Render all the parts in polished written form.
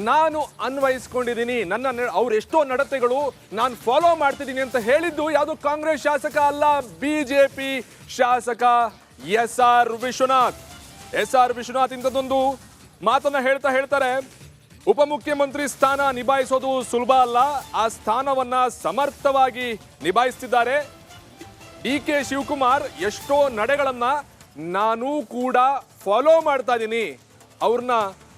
ನಾನು ಅನ್ವಯಿಸ್ಕೊಂಡಿದ್ದೀನಿ, ಅವ್ರ ಎಷ್ಟೋ ನಡತೆಗಳು ನಾನು ಫಾಲೋ ಮಾಡ್ತಿದ್ದೀನಿ ಅಂತ ಹೇಳಿದ್ದು ಯಾವುದು ಕಾಂಗ್ರೆಸ್ ಶಾಸಕ ಅಲ್ಲ, ಬಿಜೆಪಿ ಶಾಸಕ ಎಸ್ ಆರ್ ವಿಶ್ವನಾಥ್ ಇಂಥದ್ದೊಂದು ಮಾತನ್ನ ಹೇಳ್ತಾರೆ. ಉಪಮುಖ್ಯಮಂತ್ರಿ ಸ್ಥಾನ ನಿಭಾಯಿಸೋದು ಸುಲಭ ಅಲ್ಲ, ಆ ಸ್ಥಾನವನ್ನ ಸಮರ್ಥವಾಗಿ ನಿಭಾಯಿಸ್ತಿದ್ದಾರೆ. DK ಶಿವಕುಮಾರ್ ಎಷ್ಟೋ ನಡೆಗಳನ್ನ ನಾನು ಕೂಡ ಫಾಲೋ ಮಾಡ್ತಾ ಇದ್ದೀನಿ,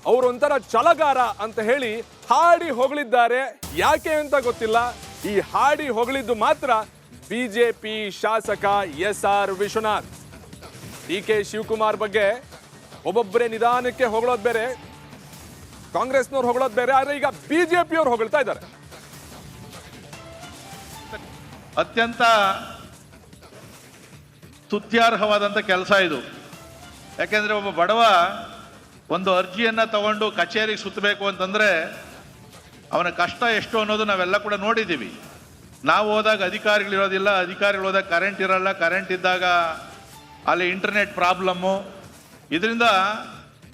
ಅವರೊಂಥರ ಛಲಗಾರ ಅಂತ ಹೇಳಿ ಹಾಡಿ ಹೊಗಳಿದ್ದಾರೆ. ಯಾಕೆ ಅಂತ ಗೊತ್ತಿಲ್ಲ, ಈ ಹಾಡಿ ಹೊಗಳಿದ್ದು ಮಾತ್ರ ಬಿಜೆಪಿ ಶಾಸಕ SR ವಿಶ್ವನಾಥ್. DK ಶಿವಕುಮಾರ್ ಬಗ್ಗೆ ಒಬ್ಬೊಬ್ಬರೇ ನಿಧಾನಕ್ಕೆ ಹೊಗಳೋದು ಬೇರೆ, ಕಾಂಗ್ರೆಸ್ನವ್ರು ಹೊಗಳೋದು ಬೇರೆ, ಆದ್ರೆ ಈಗ ಬಿಜೆಪಿಯವ್ರು ಹೊಗಳ್ತಾ ಇದ್ದಾರೆ. ಅತ್ಯಂತ ಸ್ತುತ್ಯಾರ್ಹವಾದಂಥ ಕೆಲಸ ಇದು. ಯಾಕೆಂದರೆ ಒಬ್ಬ ಬಡವ ಒಂದು ಅರ್ಜಿಯನ್ನು ತಗೊಂಡು ಕಚೇರಿಗೆ ಸುತ್ತಬೇಕು ಅಂತಂದರೆ ಅವನ ಕಷ್ಟ ಎಷ್ಟು ಅನ್ನೋದು ನಾವೆಲ್ಲ ಕೂಡ ನೋಡಿದ್ದೀವಿ. ನಾವು ಹೋದಾಗ ಅಧಿಕಾರಿಗಳಿರೋದಿಲ್ಲ, ಅಧಿಕಾರಿಗಳು ಹೋದಾಗ ಕರೆಂಟ್ ಇರಲ್ಲ, ಕರೆಂಟ್ ಇದ್ದಾಗ ಅಲ್ಲಿ ಇಂಟರ್ನೆಟ್ ಪ್ರಾಬ್ಲಮ್ಮು. ಇದರಿಂದ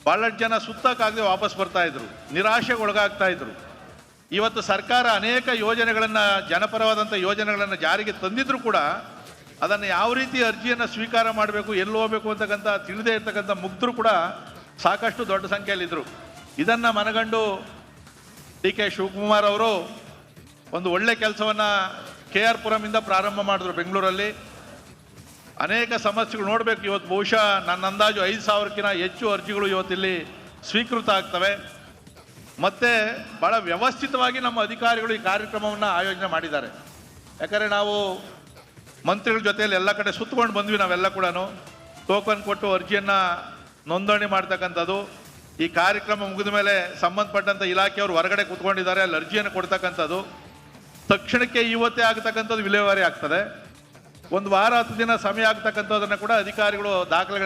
ಭಾಳಷ್ಟು ಜನ ಸುತ್ತಕ್ಕಾಗದೆ ವಾಪಸ್ ಬರ್ತಾಯಿದ್ರು, ನಿರಾಶೆಗೆ ಒಳಗಾಗ್ತಾಯಿದ್ರು. ಇವತ್ತು ಸರ್ಕಾರ ಅನೇಕ ಯೋಜನೆಗಳನ್ನು, ಜನಪರವಾದಂಥ ಯೋಜನೆಗಳನ್ನು ಜಾರಿಗೆ ತಂದಿದ್ರು ಕೂಡ ಅದನ್ನು ಯಾವ ರೀತಿ ಅರ್ಜಿಯನ್ನು ಸ್ವೀಕಾರ ಮಾಡಬೇಕು, ಎಲ್ಲಿ ಹೋಗಬೇಕು ಅಂತಕ್ಕಂಥ ತಿಳಿದೇ ಇರ್ತಕ್ಕಂಥ ಮುಗ್ಧರು ಕೂಡ ಸಾಕಷ್ಟು ದೊಡ್ಡ ಸಂಖ್ಯೆಯಲ್ಲಿದ್ದರು. ಇದನ್ನು ಮನಗಂಡು DK ಶಿವಕುಮಾರ್ ಅವರು ಒಂದು ಒಳ್ಳೆ ಕೆಲಸವನ್ನು KR ಪುರಮಿಂದ ಪ್ರಾರಂಭ ಮಾಡಿದ್ರು. ಬೆಂಗಳೂರಲ್ಲಿ ಅನೇಕ ಸಮಸ್ಯೆಗಳು ನೋಡಬೇಕು. ಇವತ್ತು ಬಹುಶಃ ನನ್ನ ಅಂದಾಜು 5,000ಕ್ಕಿಂತ ಹೆಚ್ಚು ಅರ್ಜಿಗಳು ಇವತ್ತಿಲ್ಲಿ ಸ್ವೀಕೃತ ಆಗ್ತವೆ. ಮತ್ತು ಭಾಳ ವ್ಯವಸ್ಥಿತವಾಗಿ ನಮ್ಮ ಅಧಿಕಾರಿಗಳು ಈ ಕಾರ್ಯಕ್ರಮವನ್ನು ಆಯೋಜನೆ ಮಾಡಿದ್ದಾರೆ. ಯಾಕಂದರೆ ನಾವು ಮಂತ್ರಿಗಳ ಜೊತೆಯಲ್ಲಿ ಎಲ್ಲ ಕಡೆ ಸುತ್ತಕೊಂಡು ಬಂದ್ವಿ. ನಾವೆಲ್ಲ ಕೂಡ ಟೋಕನ್ ಕೊಟ್ಟು ಅರ್ಜಿಯನ್ನು ನೋಂದಣಿ ಮಾಡ್ತಕ್ಕಂಥದ್ದು. ಈ ಕಾರ್ಯಕ್ರಮ ಮುಗಿದ ಮೇಲೆ ಸಂಬಂಧಪಟ್ಟಂಥ ಇಲಾಖೆಯವರು ಹೊರಗಡೆ ಕೂತ್ಕೊಂಡಿದ್ದಾರೆ, ಅಲ್ಲಿ ಅರ್ಜಿಯನ್ನು ಕೊಡ್ತಕ್ಕಂಥದ್ದು. ತಕ್ಷಣಕ್ಕೆ ಇವತ್ತೇ ಆಗ್ತಕ್ಕಂಥದ್ದು ವಿಲೇವಾರಿ ಆಗ್ತದೆ. ಒಂದು ವಾರ 10 ದಿನ ಸಮಯ ಆಗ್ತಕ್ಕಂಥದ್ದನ್ನು ಕೂಡ ಅಧಿಕಾರಿಗಳು ದಾಖಲೆಗಳು